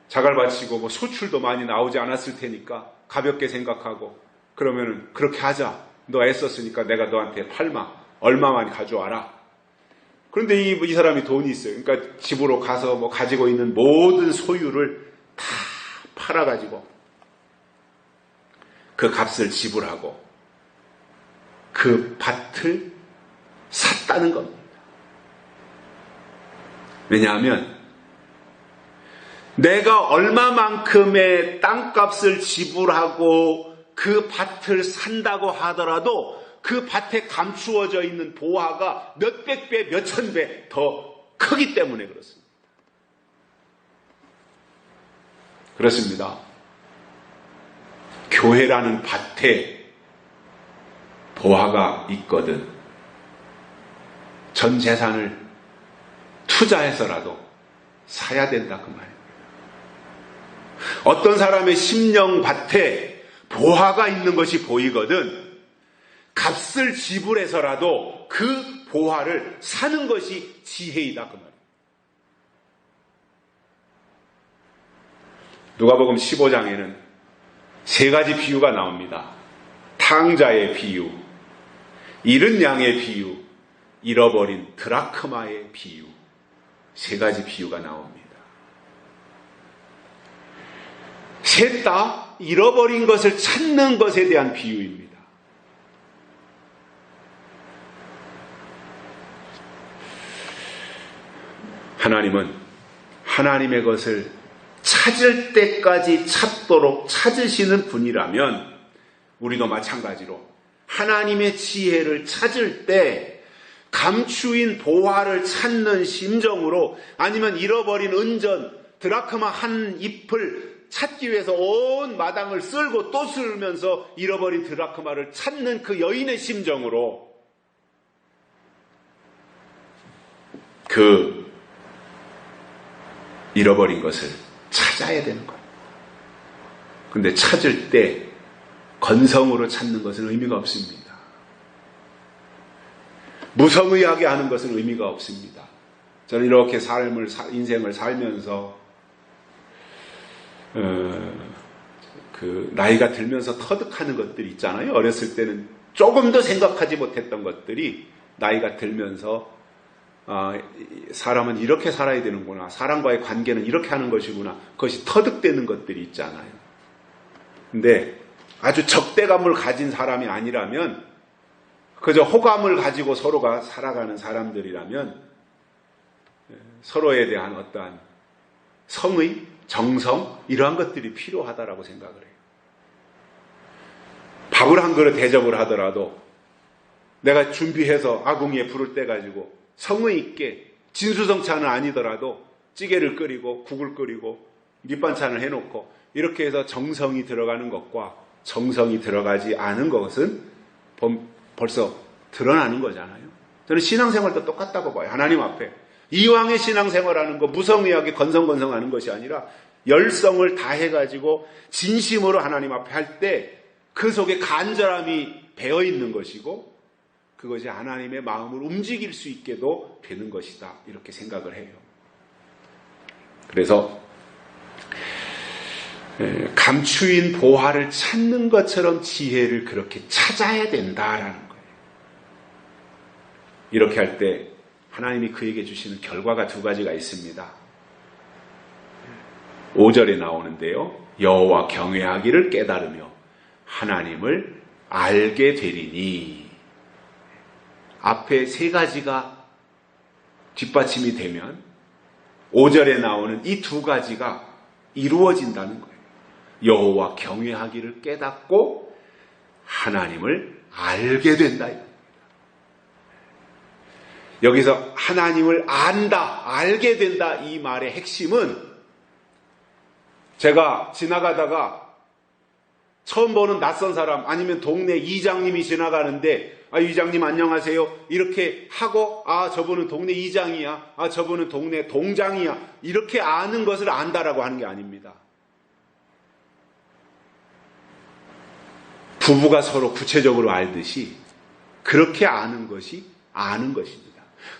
자갈밭이고 뭐 소출도 많이 나오지 않았을 테니까 가볍게 생각하고 그러면은 그렇게 하자. 너 애썼으니까 내가 너한테 팔마 얼마만 가져와라. 그런데 이 사람이 돈이 있어요. 그러니까 집으로 가서 뭐 가지고 있는 모든 소유를 다 팔아가지고 그 값을 지불하고 그 밭을 샀다는 겁니다. 왜냐하면 내가 얼마만큼의 땅값을 지불하고 그 밭을 산다고 하더라도 그 밭에 감추어져 있는 보화가 몇백 배, 몇천 배 더 크기 때문에 그렇습니다. 그렇습니다. 교회라는 밭에 보화가 있거든 전 재산을 투자해서라도 사야 된다 그 말이에요. 어떤 사람의 심령 밭에 보화가 있는 것이 보이거든 값을 지불해서라도 그 보화를 사는 것이 지혜이다 그 말이에요. 누가복음 15장에는 세 가지 비유가 나옵니다. 탕자의 비유, 잃은 양의 비유, 잃어버린 드라크마의 비유, 세 가지 비유가 나옵니다. 셋 다 잃어버린 것을 찾는 것에 대한 비유입니다. 하나님은 하나님의 것을 찾을 때까지 찾도록 찾으시는 분이라면 우리도 마찬가지로 하나님의 지혜를 찾을 때 감추인 보화를 찾는 심정으로 아니면 잃어버린 은전 드라크마 한 잎을 찾기 위해서 온 마당을 쓸고 또 쓸면서 잃어버린 드라크마를 찾는 그 여인의 심정으로 그 잃어버린 것을 찾아야 되는 거예요. 근데 찾을 때 건성으로 찾는 것은 의미가 없습니다. 무성의하게 하는 것은 의미가 없습니다. 저는 이렇게 인생을 살면서 나이가 들면서 터득하는 것들이 있잖아요. 어렸을 때는 조금 더 생각하지 못했던 것들이 나이가 들면서 사람은 이렇게 살아야 되는구나. 사람과의 관계는 이렇게 하는 것이구나. 그것이 터득되는 것들이 있잖아요. 근데 아주 적대감을 가진 사람이 아니라면 그저 호감을 가지고 서로가 살아가는 사람들이라면 서로에 대한 어떠한 성의, 정성 이러한 것들이 필요하다라고 생각을 해요. 밥을 한 그릇 대접을 하더라도 내가 준비해서 아궁이에 불을 떼가지고 성의 있게 진수성찬은 아니더라도 찌개를 끓이고 국을 끓이고 밑반찬을 해놓고 이렇게 해서 정성이 들어가는 것과 정성이 들어가지 않은 것은 벌써 드러나는 거잖아요. 저는 신앙생활도 똑같다고 봐요. 하나님 앞에 이왕의 신앙생활하는 거 무성의하게 건성건성하는 것이 아니라 열성을 다해가지고 진심으로 하나님 앞에 할 때 그 속에 간절함이 배어있는 것이고 그것이 하나님의 마음을 움직일 수 있게도 되는 것이다 이렇게 생각을 해요. 그래서 감추인 보화를 찾는 것처럼 지혜를 그렇게 찾아야 된다라는 거예요. 이렇게 할 때 하나님이 그에게 주시는 결과가 두 가지가 있습니다. 5절에 나오는데요. 여호와 경외하기를 깨달으며 하나님을 알게 되리니 앞에 세 가지가 뒷받침이 되면 5절에 나오는 이 두 가지가 이루어진다는 거예요. 여호와 경외하기를 깨닫고 하나님을 알게 된다. 여기서 하나님을 안다, 알게 된다 이 말의 핵심은 제가 지나가다가 처음 보는 낯선 사람 아니면 동네 이장님이 지나가는데 이장님 안녕하세요 이렇게 하고 저분은 동네 이장이야 저분은 동네 동장이야 이렇게 아는 것을 안다라고 하는 게 아닙니다. 부부가 서로 구체적으로 알듯이 그렇게 아는 것이 아는 것입니다.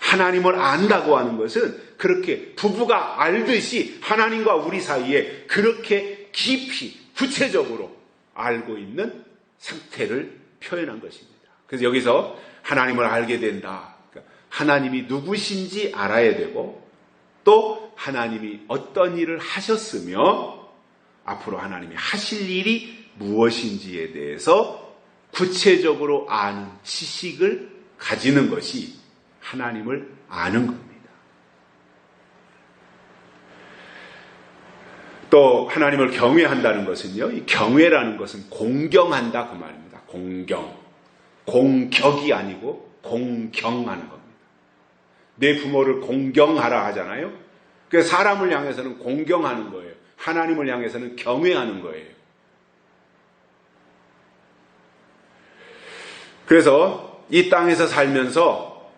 하나님을 안다고 하는 것은 그렇게 부부가 알듯이 하나님과 우리 사이에 그렇게 깊이 구체적으로 알고 있는 상태를 표현한 것입니다. 그래서 여기서 하나님을 알게 된다. 그러니까 하나님이 누구신지 알아야 되고 또 하나님이 어떤 일을 하셨으며 앞으로 하나님이 하실 일이 무엇인지에 대해서 구체적으로 아는 지식을 가지는 것이 하나님을 아는 겁니다. 또 하나님을 경외한다는 것은요, 이 경외라는 것은 공경한다 그 말입니다. 공경. 공격이 아니고 공경하는 겁니다. 내 부모를 공경하라 하잖아요. 그래서 사람을 향해서는 공경하는 거예요. 하나님을 향해서는 경외하는 거예요. 그래서 이 땅에서 살면서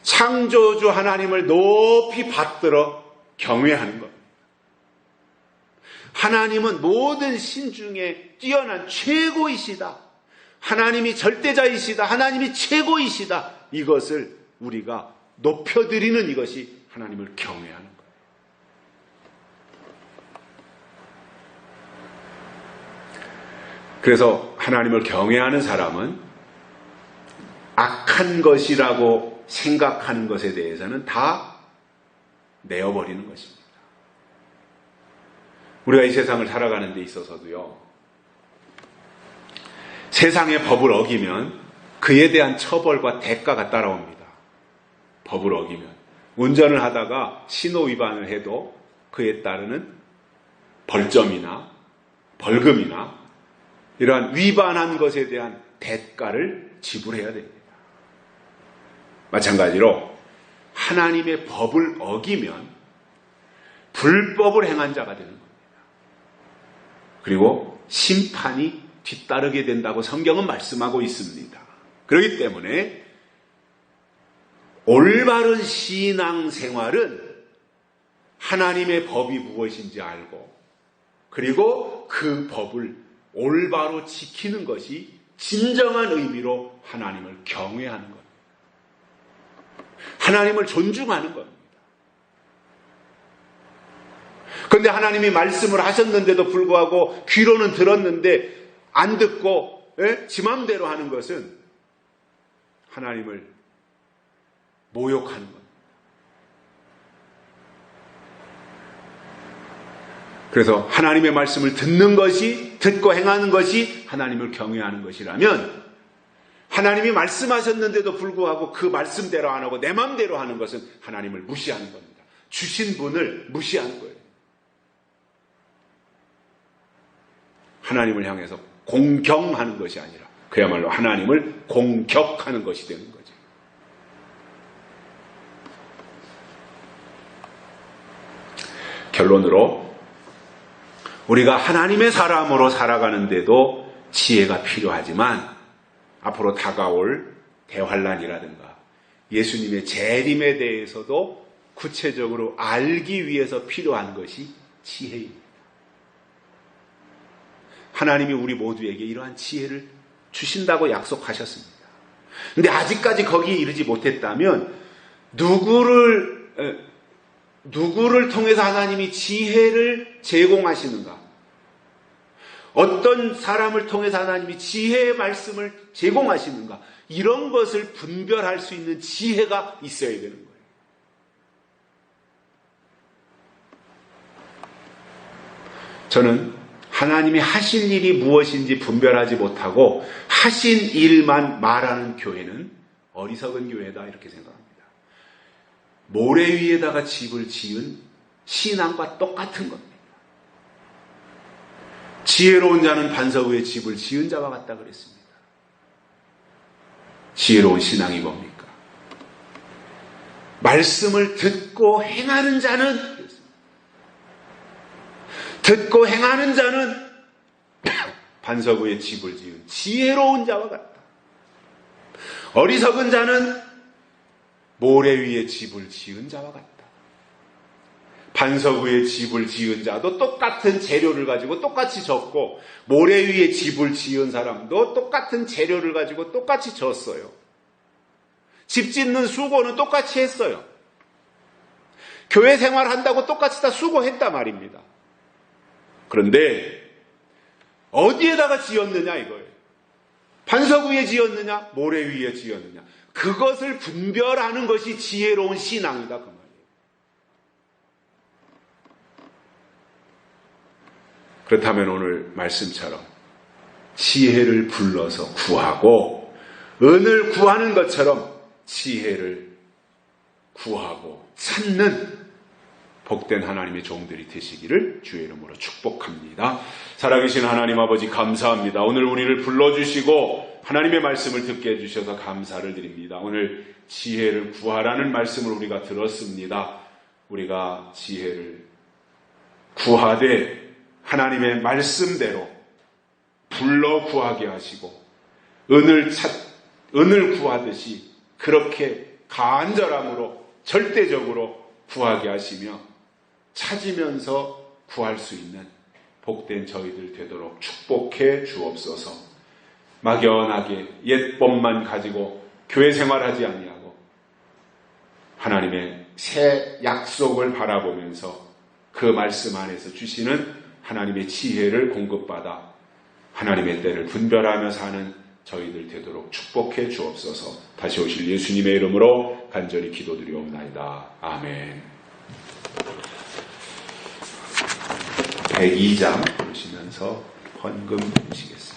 창조주 하나님을 높이 받들어 경외하는 겁니다. 하나님은 모든 신 중에 뛰어난 최고이시다. 하나님이 절대자이시다. 하나님이 최고이시다. 이것을 우리가 높여드리는 이것이 하나님을 경외하는 거예요. 그래서 하나님을 경외하는 사람은 악한 것이라고 생각하는 것에 대해서는 다 내어버리는 것입니다. 우리가 이 세상을 살아가는 데 있어서도요, 세상의 법을 어기면 그에 대한 처벌과 대가가 따라옵니다. 법을 어기면. 운전을 하다가 신호 위반을 해도 그에 따르는 벌점이나 벌금이나 이러한 위반한 것에 대한 대가를 지불해야 됩니다. 마찬가지로 하나님의 법을 어기면 불법을 행한 자가 되는 겁니다. 그리고 심판이 뒤따르게 된다고 성경은 말씀하고 있습니다. 그렇기 때문에 올바른 신앙생활은 하나님의 법이 무엇인지 알고 그리고 그 법을 올바로 지키는 것이 진정한 의미로 하나님을 경외하는 겁니다. 하나님을 존중하는 겁니다. 그런데 하나님이 말씀을 하셨는데도 불구하고 귀로는 들었는데 안 듣고 지 맘대로 하는 것은 하나님을 모욕하는 겁니다. 그래서 하나님의 말씀을 듣는 것이, 듣고 행하는 것이 하나님을 경외하는 것이라면, 하나님이 말씀하셨는데도 불구하고 그 말씀대로 안 하고 내 마음대로 하는 것은 하나님을 무시하는 겁니다. 주신 분을 무시하는 거예요. 하나님을 향해서 공경하는 것이 아니라 그야말로 하나님을 공격하는 것이 되는 거죠. 결론으로 우리가 하나님의 사람으로 살아가는데도 지혜가 필요하지만 앞으로 다가올 대환란이라든가 예수님의 재림에 대해서도 구체적으로 알기 위해서 필요한 것이 지혜입니다. 하나님이 우리 모두에게 이러한 지혜를 주신다고 약속하셨습니다. 그런데 아직까지 거기에 이르지 못했다면 누구를 통해서 하나님이 지혜를 제공하시는가? 어떤 사람을 통해서 하나님이 지혜의 말씀을 제공하시는가? 이런 것을 분별할 수 있는 지혜가 있어야 되는 거예요. 저는 하나님이 하실 일이 무엇인지 분별하지 못하고 하신 일만 말하는 교회는 어리석은 교회다 이렇게 생각합니다. 모래 위에다가 집을 지은 신앙과 똑같은 겁니다. 지혜로운 자는 반석 위에 집을 지은 자와 같다 그랬습니다. 지혜로운 신앙이 뭡니까? 말씀을 듣고 행하는 자는 듣고 행하는 자는 반석 위에 집을 지은 지혜로운 자와 같다. 어리석은 자는 모래 위에 집을 지은 자와 같다. 반석 위에 집을 지은 자도 똑같은 재료를 가지고 똑같이 졌고 모래 위에 집을 지은 사람도 똑같은 재료를 가지고 똑같이 졌어요. 집 짓는 수고는 똑같이 했어요. 교회 생활한다고 똑같이 다 수고했단 말입니다. 그런데 어디에다가 지었느냐 이거예요. 반석 위에 지었느냐 모래 위에 지었느냐 그것을 분별하는 것이 지혜로운 신앙이다 그 말이에요. 그렇다면 오늘 말씀처럼 지혜를 불러서 구하고 은을 구하는 것처럼 지혜를 구하고 찾는 복된 하나님의 종들이 되시기를 주의 이름으로 축복합니다. 살아계신 하나님 아버지 감사합니다. 오늘 우리를 불러주시고 하나님의 말씀을 듣게 해주셔서 감사를 드립니다. 오늘 지혜를 구하라는 말씀을 우리가 들었습니다. 우리가 지혜를 구하되 하나님의 말씀대로 불러 구하게 하시고 은을 구하듯이 그렇게 간절함으로 절대적으로 구하게 하시며 찾으면서 구할 수 있는 복된 저희들 되도록 축복해 주옵소서. 막연하게 옛법만 가지고 교회 생활하지 아니하고 하나님의 새 약속을 바라보면서 그 말씀 안에서 주시는 하나님의 지혜를 공급받아 하나님의 때를 분별하며 사는 저희들 되도록 축복해 주옵소서. 다시 오실 예수님의 이름으로 간절히 기도드리옵나이다. 아멘. 102장 보시면서 헌금 드리시겠습니다.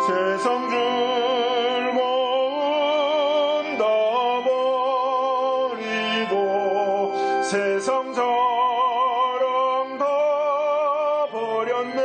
세상 즐거움 다 버리고 세상 자랑 다 버렸네.